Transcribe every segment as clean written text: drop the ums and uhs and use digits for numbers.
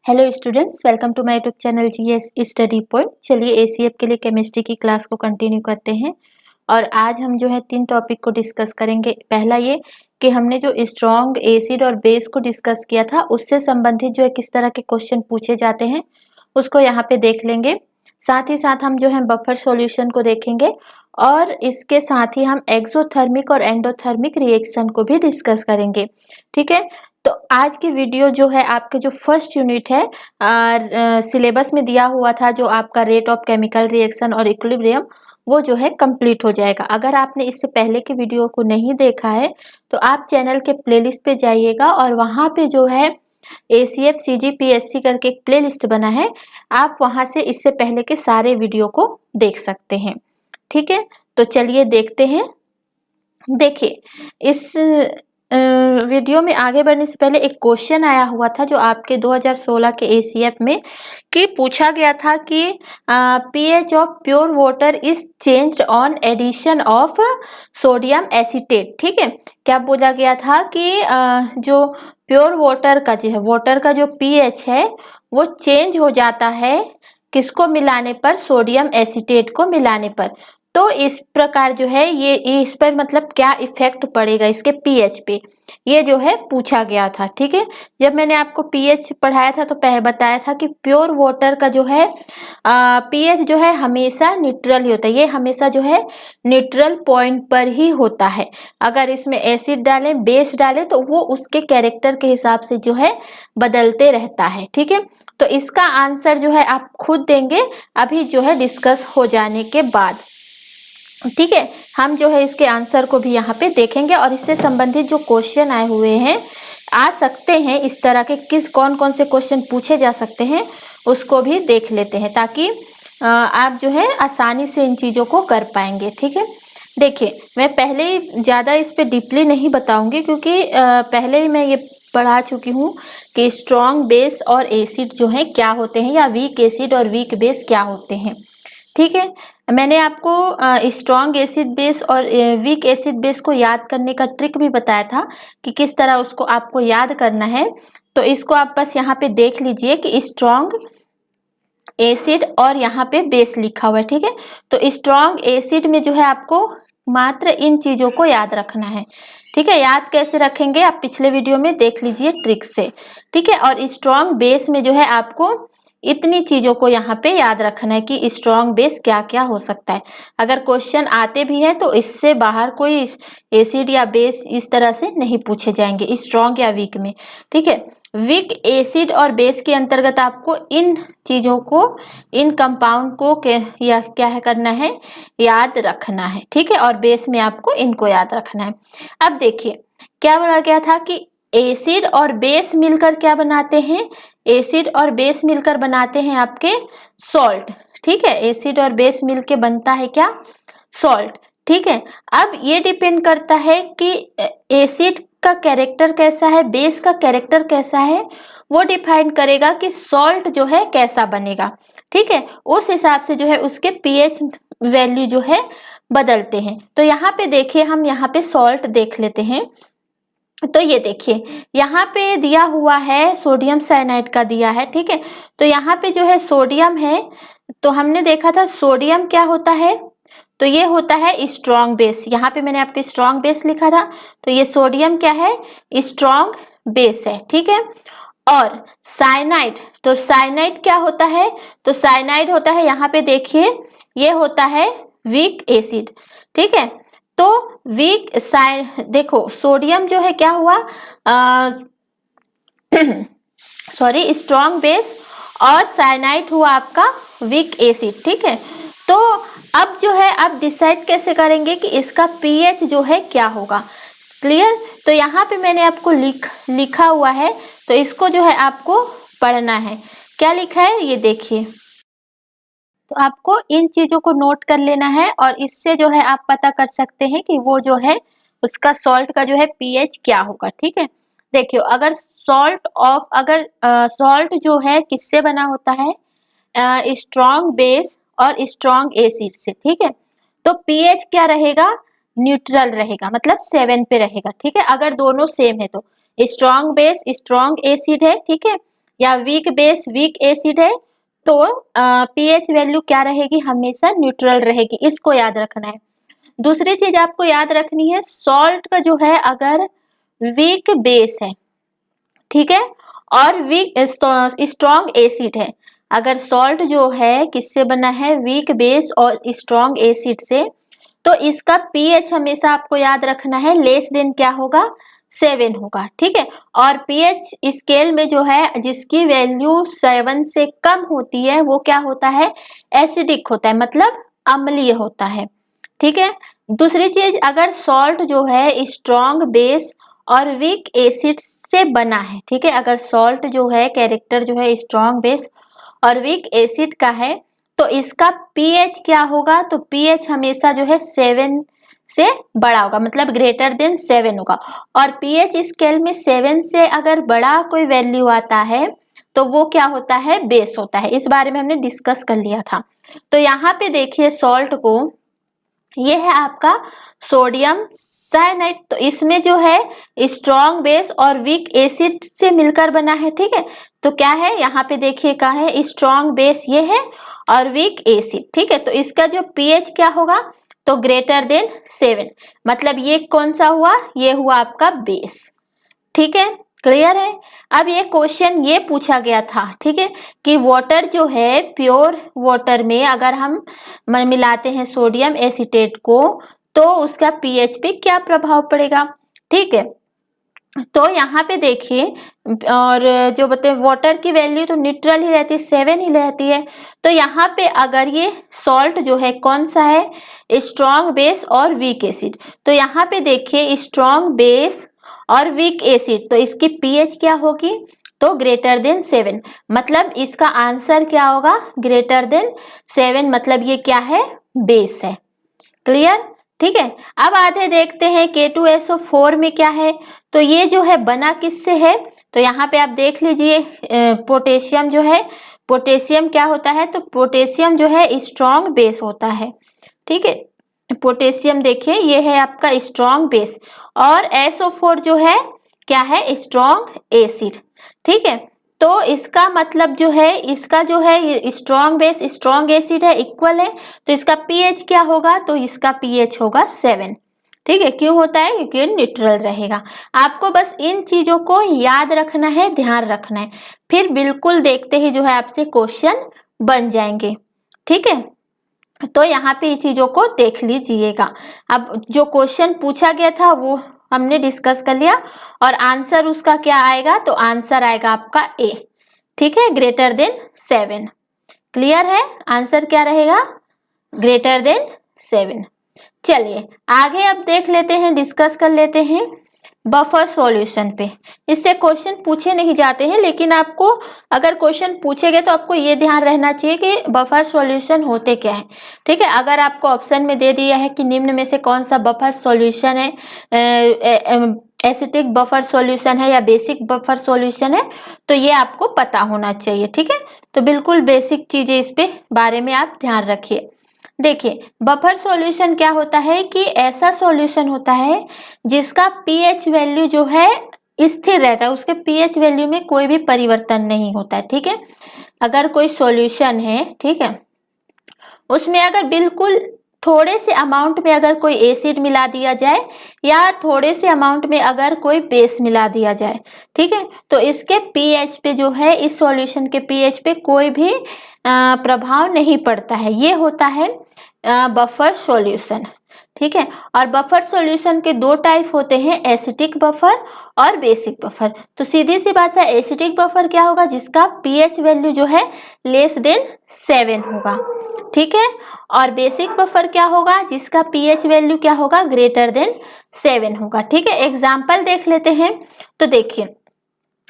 Hello students, welcome to my YouTube channel GS study point. चलिए ACF के लिए chemistry की क्लास को कंटिन्यू करते हैं। और आज हम जो है 3 टॉपिक को डिस्कस करेंगे। पहला ये कि हमने जो स्ट्रॉन्ग एसिड और बेस को डिस्कस किया था उससे संबंधित जो है किस तरह के क्वेश्चन पूछे जाते हैं उसको यहाँ पे देख लेंगे। साथ ही साथ हम जो है बफर सॉल्यूशन को देखेंगे और इसके साथ ही हम एक्सोथर्मिक और एंडोथर्मिक रिएक्शन को भी डिस्कस करेंगे। ठीक है, तो आज की वीडियो जो है आपके जो फर्स्ट यूनिट है सिलेबस में दिया हुआ था, जो आपका रेट ऑफ केमिकल रिएक्शन और इक्विलिब्रियम, वो जो है कंप्लीट हो जाएगा। अगर आपने इससे पहले की वीडियो को नहीं देखा है तो आप चैनल के प्लेलिस्ट पे जाइएगा और वहाँ पे जो है ACF CGPSC करके एक प्लेलिस्ट बना है, आप वहाँ से इससे पहले के सारे वीडियो को देख सकते हैं। ठीक है, तो चलिए देखते हैं। देखिए, इस वीडियो में आगे बढ़ने से पहले एक क्वेश्चन आया हुआ था जो आपके 2016 के ACF में कि पूछा गया था कि pH of pure water is changed on addition of sodium acetate. ठीक है, क्या बोला गया था कि जो प्योर वाटर का जो है, वाटर का जो pH है वो चेंज हो जाता है किसको मिलाने पर? सोडियम एसीटेट को मिलाने पर। तो इस प्रकार जो है ये इस पर मतलब क्या इफेक्ट पड़ेगा इसके पीएच पे, ये जो है पूछा गया था। ठीक है, जब मैंने आपको पीएच पढ़ाया था तो पहले बताया था कि प्योर वाटर का जो है पीएच जो है हमेशा न्यूट्रल ही होता है। ये हमेशा जो है न्यूट्रल पॉइंट पर ही होता है। अगर इसमें एसिड डालें, बेस डालें तो वो उसके कैरेक्टर के हिसाब से जो है बदलते रहता है। ठीक है, तो इसका आंसर जो है आप खुद देंगे अभी जो है डिस्कस हो जाने के बाद। ठीक है, हम जो है इसके आंसर को भी यहाँ पे देखेंगे और इससे संबंधित जो क्वेश्चन आए हुए हैं, आ सकते हैं इस तरह के, किस कौन कौन से क्वेश्चन पूछे जा सकते हैं उसको भी देख लेते हैं ताकि आप जो है आसानी से इन चीज़ों को कर पाएंगे। ठीक है, देखिए मैं पहले ही ज़्यादा इस पे डीपली नहीं बताऊंगी क्योंकि पहले ही मैं ये पढ़ा चुकी हूँ कि स्ट्रॉन्ग बेस और एसिड जो है क्या होते हैं या वीक एसिड और वीक बेस क्या होते हैं। ठीक है, मैंने आपको स्ट्रॉन्ग एसिड बेस और वीक एसिड बेस को याद करने का ट्रिक भी बताया था कि किस तरह उसको आपको याद करना है। तो इसको आप बस यहाँ पे देख लीजिए कि स्ट्रॉन्ग एसिड और यहाँ पे बेस लिखा हुआ है। ठीक है, तो स्ट्रॉन्ग एसिड में जो है आपको मात्र इन चीज़ों को याद रखना है। ठीक है, याद कैसे रखेंगे आप पिछले वीडियो में देख लीजिए ट्रिक से। ठीक है, और स्ट्रॉन्ग बेस में जो है आपको इतनी चीज़ों को यहाँ पे याद रखना है कि स्ट्रॉन्ग बेस क्या क्या हो सकता है। अगर क्वेश्चन आते भी हैं तो इससे बाहर कोई एसिड या बेस इस तरह से नहीं पूछे जाएंगे स्ट्रॉन्ग या वीक में। ठीक है, वीक एसिड और बेस के अंतर्गत आपको इन चीज़ों को, इन कंपाउंड को या क्या है करना है, याद रखना है। ठीक है, और बेस में आपको इनको याद रखना है। अब देखिए क्या बोला गया था कि एसिड और बेस मिलकर क्या बनाते हैं? एसिड और बेस मिलकर बनाते हैं आपके सॉल्ट। ठीक है, एसिड और बेस मिलके बनता है क्या? सॉल्ट। ठीक है, अब ये डिपेंड करता है कि एसिड का कैरेक्टर कैसा है, बेस का कैरेक्टर कैसा है, वो डिफाइन करेगा कि सॉल्ट जो है कैसा बनेगा। ठीक है, उस हिसाब से जो है उसके पीएच वैल्यू जो है बदलते हैं। तो यहाँ पे देखिए, हम यहाँ पे सॉल्ट देख लेते हैं। तो ये देखिए यहाँ पे दिया हुआ है सोडियम साइनाइड का दिया है। ठीक है, तो यहाँ पे जो है सोडियम है, तो हमने देखा था सोडियम क्या होता है, तो ये होता है स्ट्रॉन्ग बेस। यहाँ पे मैंने आपके स्ट्रॉन्ग बेस लिखा था, तो ये सोडियम क्या है? स्ट्रॉन्ग बेस है। ठीक है, और साइनाइड, तो साइनाइड क्या होता है? तो साइनाइड होता है, यहाँ पे देखिए ये होता है वीक एसिड। ठीक है, तो देखो सोडियम जो है क्या हुआ, सॉरी स्ट्रॉन्ग बेस, और साइनाइड हुआ आपका वीक एसिड। ठीक है, तो अब जो है आप डिसाइड कैसे करेंगे कि इसका पीएच जो है क्या होगा। क्लियर? तो यहाँ पे मैंने आपको लिखा हुआ है, तो इसको जो है आपको पढ़ना है। क्या लिखा है ये देखिए, तो आपको इन चीज़ों को नोट कर लेना है और इससे जो है आप पता कर सकते हैं कि वो जो है उसका सॉल्ट का जो है पीएच क्या होगा। ठीक है, देखियो अगर सॉल्ट जो है किससे बना होता है? स्ट्रॉन्ग बेस और स्ट्रॉन्ग एसिड से। ठीक है, तो पीएच क्या रहेगा? न्यूट्रल रहेगा, मतलब 7 पे रहेगा। ठीक है, अगर दोनों सेम है तो स्ट्रॉन्ग बेस स्ट्रॉन्ग एसिड है। ठीक है, या वीक बेस वीक एसिड है तो पीएच वैल्यू क्या रहेगी, हमेशा न्यूट्रल रहेगी, इसको याद रखना है। दूसरी चीज आपको याद रखनी है, सॉल्ट का जो है अगर वीक बेस है, ठीक है, और वीक स्ट्रॉन्ग एसिड है, अगर सॉल्ट जो है किससे बना है, वीक बेस और स्ट्रॉन्ग एसिड से, तो इसका पीएच हमेशा आपको याद रखना है लेस देन क्या होगा, 7 होगा, ठीक है। और पीएच स्केल में जो है जिसकी वैल्यू 7 से कम होती है वो क्या होता है, एसिडिक होता है, मतलब अम्लीय होता है, ठीक है। दूसरी चीज, अगर सॉल्ट जो है स्ट्रॉन्ग बेस और वीक एसिड से बना है, ठीक है, अगर सॉल्ट जो है कैरेक्टर जो है स्ट्रॉन्ग बेस और वीक एसिड का है तो इसका पीएच क्या होगा, तो पीएच हमेशा जो है 7 से बड़ा होगा, मतलब ग्रेटर देन 7 होगा। और पीएच स्केल में 7 से अगर बड़ा कोई वैल्यू आता है तो वो क्या होता है, बेस होता है। इस बारे में हमने डिस्कस कर लिया था। तो यहाँ पे देखिए सॉल्ट को, ये है आपका सोडियम साइनाइड, तो इसमें जो है स्ट्रॉन्ग बेस और वीक एसिड से मिलकर बना है, ठीक है। तो क्या है यहाँ पे देखिए क्या है, स्ट्रॉन्ग बेस ये है और वीक एसिड, ठीक है। तो इसका जो पीएच क्या होगा, तो ग्रेटर देन 7, मतलब ये कौन सा हुआ, ये हुआ आपका बेस, ठीक है, क्लियर है। अब ये क्वेश्चन ये पूछा गया था, ठीक है, कि वाटर जो है प्योर वाटर में अगर हम मिलाते हैं सोडियम एसीटेट को तो उसका पीएच पे क्या प्रभाव पड़ेगा, ठीक है। तो यहाँ पे देखिए, और जो बताए वाटर की वैल्यू तो न्यूट्रल ही रहती है, 7 ही रहती है। तो यहाँ पे अगर ये सॉल्ट जो है कौन सा है, स्ट्रॉन्ग बेस और वीक एसिड, तो यहाँ पे देखिए स्ट्रॉन्ग बेस और वीक एसिड, तो इसकी पीएच क्या होगी, तो ग्रेटर देन 7, मतलब इसका आंसर क्या होगा, ग्रेटर देन 7, मतलब ये क्या है, बेस है, क्लियर, ठीक है। अब आधे देखते हैं K2SO4 में क्या है, तो ये जो है बना किससे है, तो यहाँ पे आप देख लीजिए पोटेशियम जो है, पोटेशियम क्या होता है, तो पोटेशियम जो है स्ट्रॉन्ग बेस होता है, ठीक है। पोटेशियम देखिए ये है आपका स्ट्रॉन्ग बेस और SO4 जो है क्या है, स्ट्रॉन्ग एसिड, ठीक है। तो इसका मतलब जो है, इसका जो है स्ट्रॉन्ग बेस स्ट्रॉन्ग एसिड है, इक्वल है, तो इसका पीएच क्या होगा, तो इसका पीएच होगा 7, ठीक है। क्यों होता है, क्योंकि न्यूट्रल रहेगा। आपको बस इन चीजों को याद रखना है, ध्यान रखना है, फिर बिल्कुल देखते ही जो है आपसे क्वेश्चन बन जाएंगे, ठीक है। तो यहाँ पे ये चीजों को देख लीजिएगा। अब जो क्वेश्चन पूछा गया था वो हमने डिस्कस कर लिया और आंसर उसका क्या आएगा, तो आंसर आएगा आपका ए, ठीक है, ग्रेटर देन 7, क्लियर है, आंसर क्या रहेगा, ग्रेटर देन 7। चलिए आगे अब देख लेते हैं, डिस्कस कर लेते हैं बफर सॉल्यूशन पे। इससे क्वेश्चन पूछे नहीं जाते हैं, लेकिन आपको अगर क्वेश्चन पूछे गए तो आपको ये ध्यान रहना चाहिए कि बफर सॉल्यूशन होते क्या है, ठीक है। अगर आपको ऑप्शन में दे दिया है कि निम्न में से कौन सा बफर सॉल्यूशन है, एसिटिक बफर सॉल्यूशन है या बेसिक बफर सॉल्यूशन है, तो ये आपको पता होना चाहिए, ठीक है। तो बिल्कुल बेसिक चीजें इस पे बारे में आप ध्यान रखिए। देखिए बफर सॉल्यूशन क्या होता है कि ऐसा सॉल्यूशन होता है जिसका पीएच वैल्यू जो है स्थिर रहता है, उसके पीएच वैल्यू में कोई भी परिवर्तन नहीं होता है, ठीक है। अगर कोई सॉल्यूशन है, ठीक है, उसमें अगर बिल्कुल थोड़े से अमाउंट में अगर कोई एसिड मिला दिया जाए या थोड़े से अमाउंट में अगर कोई बेस मिला दिया जाए, ठीक है, तो इसके पीएच पे जो है, इस सॉल्यूशन के पीएच पे कोई भी प्रभाव नहीं पड़ता है, ये होता है बफर सॉल्यूशन, ठीक है। और बफर सॉल्यूशन के दो टाइप होते हैं, एसिटिक बफर और बेसिक बफर। तो सीधी सी बात है, एसिटिक बफर क्या होगा, जिसका पीएच वैल्यू जो है लेस देन 7 होगा, ठीक है। और बेसिक बफर क्या होगा, जिसका पीएच वैल्यू क्या होगा, ग्रेटर देन 7 होगा, ठीक है। एग्जाम्पल देख लेते हैं। तो देखिए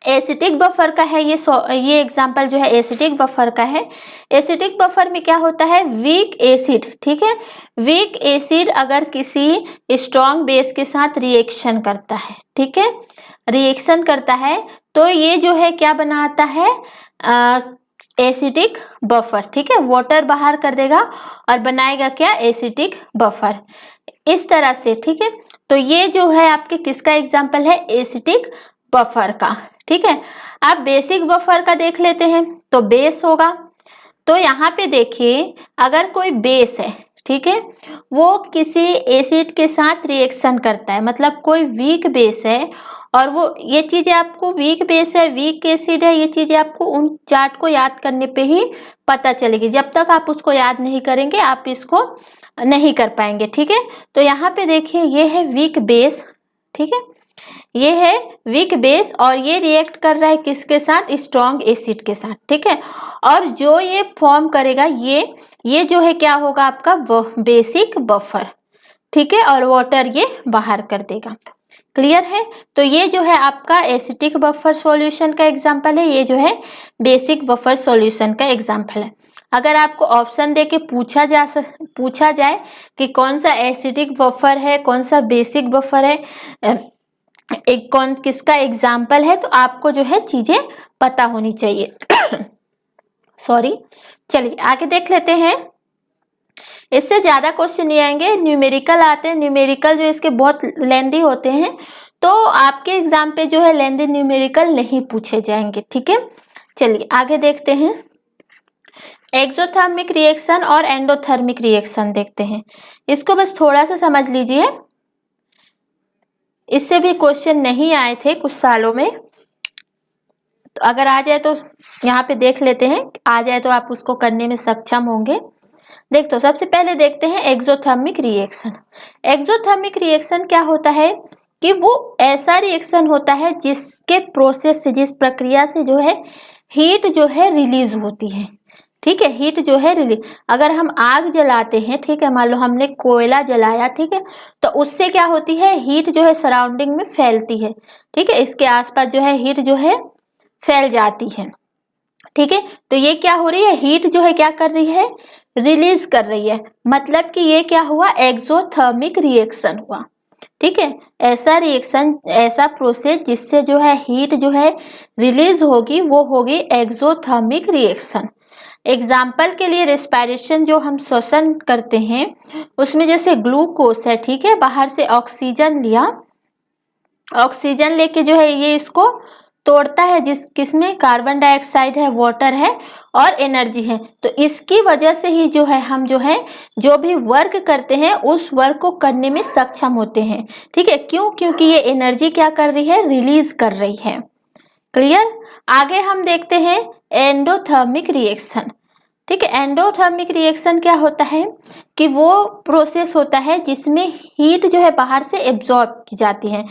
एसिटिक बफर का है ये एग्जांपल जो है एसिटिक बफर का है। एसिटिक बफर में क्या होता है, वीक एसिड, ठीक है, वीक एसिड अगर किसी स्ट्रॉन्ग बेस के साथ रिएक्शन करता है, ठीक है, रिएक्शन करता है तो ये जो है क्या बनाता है, एसिटिक बफर, ठीक है, वाटर बाहर कर देगा और बनाएगा क्या, एसिटिक बफर, इस तरह से, ठीक है। तो ये जो है आपके किसका एग्जाम्पल है, एसिटिक बफर का, ठीक है। अब बेसिक बफर का देख लेते हैं, तो बेस होगा, तो यहाँ पे देखिए अगर कोई बेस है, ठीक है, वो किसी एसिड के साथ रिएक्शन करता है, मतलब कोई वीक बेस है और वो ये चीजें आपको वीक बेस है, वीक एसिड है, ये चीजें आपको उन चार्ट को याद करने पे ही पता चलेगी। जब तक आप उसको याद नहीं करेंगे आप इसको नहीं कर पाएंगे, ठीक है। तो यहाँ पे देखिए ये है वीक बेस, ठीक है, ये है वीक बेस और ये रिएक्ट कर रहा है किसके साथ, स्ट्रॉन्ग एसिड के साथ, ठीक है। और जो ये फॉर्म करेगा ये जो है क्या होगा आपका बेसिक बफर, ठीक है, और वाटर ये बाहर कर देगा। क्लियर है। तो ये जो है आपका एसिटिक बफर सॉल्यूशन का एग्जांपल है, ये जो है बेसिक बफर सॉल्यूशन का एग्जांपल है। अगर आपको ऑप्शन दे के पूछा जाए कि कौन सा एसिटिक बफर है, कौन सा बेसिक बफर है, एक कौन किसका एग्जाम्पल है, तो आपको जो है चीजें पता होनी चाहिए। सॉरी, चलिए आगे देख लेते हैं। इससे ज्यादा क्वेश्चन नहीं आएंगे, न्यूमेरिकल आते हैं। न्यूमेरिकल जो इसके बहुत लेंदी होते हैं, तो आपके एग्जाम पे जो है लेंदी न्यूमेरिकल नहीं पूछे जाएंगे, ठीक है। चलिए आगे देखते हैं। एक्सोथर्मिक रिएक्शन और एंडोथर्मिक रिएक्शन देखते हैं। इसको बस थोड़ा सा समझ लीजिए, इससे भी क्वेश्चन नहीं आए थे कुछ सालों में, तो अगर आ जाए तो यहाँ पे देख लेते हैं, आ जाए तो आप उसको करने में सक्षम होंगे। देख, तो सबसे पहले देखते हैं एक्सोथर्मिक रिएक्शन। एक्सोथर्मिक रिएक्शन क्या होता है कि वो ऐसा रिएक्शन होता है जिसके प्रोसेस से, जिस प्रक्रिया से जो है हीट जो है रिलीज होती है, ठीक है। हीट जो है रिलीज, अगर हम आग जलाते हैं, ठीक है, मान लो हमने कोयला जलाया, ठीक है, तो उससे क्या होती है, हीट जो है सराउंडिंग में फैलती है, ठीक है, इसके आसपास जो है हीट जो है फैल जाती है, ठीक है। तो ये क्या हो रही है, हीट जो है क्या कर रही है, रिलीज कर रही है, मतलब कि ये क्या हुआ, एक्सोथर्मिक रिएक्शन हुआ, ठीक है। ऐसा रिएक्शन, ऐसा प्रोसेस जिससे जो है हीट जो है रिलीज होगी, वो होगी एक्सोथर्मिक रिएक्शन। एग्जाम्पल के लिए रेस्पिरेशन जो हम श्वसन करते हैं उसमें जैसे ग्लूकोज है, ठीक है, बाहर से ऑक्सीजन लिया, ऑक्सीजन लेके जो है ये इसको तोड़ता है, किसमें, कार्बन डाइऑक्साइड है, वाटर है और एनर्जी है। तो इसकी वजह से ही जो है हम जो है जो भी वर्क करते हैं उस वर्क को करने में सक्षम होते हैं, ठीक है। क्यों, क्योंकि ये एनर्जी क्या कर रही है, रिलीज कर रही है। क्लियर। आगे हम देखते हैं एंडोथर्मिक रिएक्शन, ठीक है। एंडोथर्मिक रिएक्शन क्या होता है कि वो प्रोसेस होता है जिसमें हीट जो है बाहर से एब्जॉर्ब की जाती है,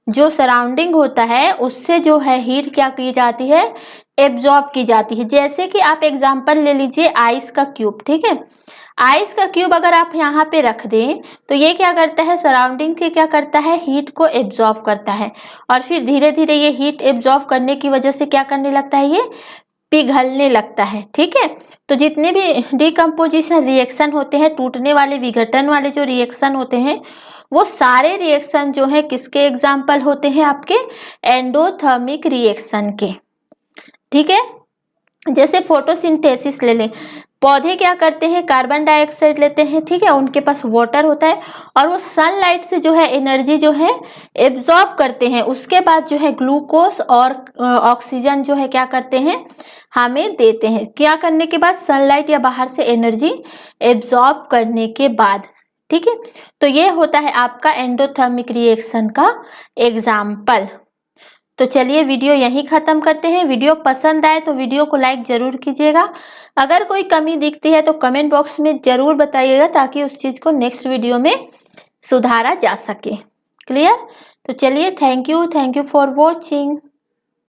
जो सराउंडिंग होता है उससे जो है हीट क्या की जाती है, एब्जॉर्ब की जाती है। जैसे कि आप एग्जांपल ले लीजिए आइस का क्यूब, ठीक है। आइस का क्यूब अगर आप यहाँ पे रख दें तो ये क्या करता है, सराउंडिंग के क्या करता है, हीट को एब्जॉर्ब करता है और फिर धीरे धीरे ये हीट एब्जॉर्ब करने की वजह से क्या करने लगता है, ये पिघलने लगता है, ठीक है। तो जितने भी डिकम्पोजिशन रिएक्शन होते हैं, टूटने वाले, विघटन वाले जो रिएक्शन होते हैं, वो सारे रिएक्शन जो है किसके एग्जाम्पल होते हैं, आपके एंडोथर्मिक रिएक्शन के, ठीक है। जैसे फोटोसिंथेसिस ले लें, पौधे क्या करते हैं, कार्बन डाइऑक्साइड लेते हैं, ठीक है, उनके पास वाटर होता है और वो सनलाइट से जो है एनर्जी जो है एब्जॉर्ब करते हैं, उसके बाद जो है ग्लूकोज और ऑक्सीजन जो है क्या करते हैं, हमें देते हैं। क्या करने के बाद, सनलाइट या बाहर से एनर्जी एब्जॉर्ब करने के बाद, ठीक है। तो ये होता है आपका एंडोथर्मिक रिएक्शन का एग्जाम्पल। तो चलिए वीडियो यहीं खत्म करते हैं। वीडियो पसंद आए तो वीडियो को लाइक जरूर कीजिएगा। अगर कोई कमी दिखती है तो कमेंट बॉक्स में जरूर बताइएगा ताकि उस चीज को नेक्स्ट वीडियो में सुधारा जा सके। क्लियर। तो चलिए, थैंक यू फॉर वॉचिंग।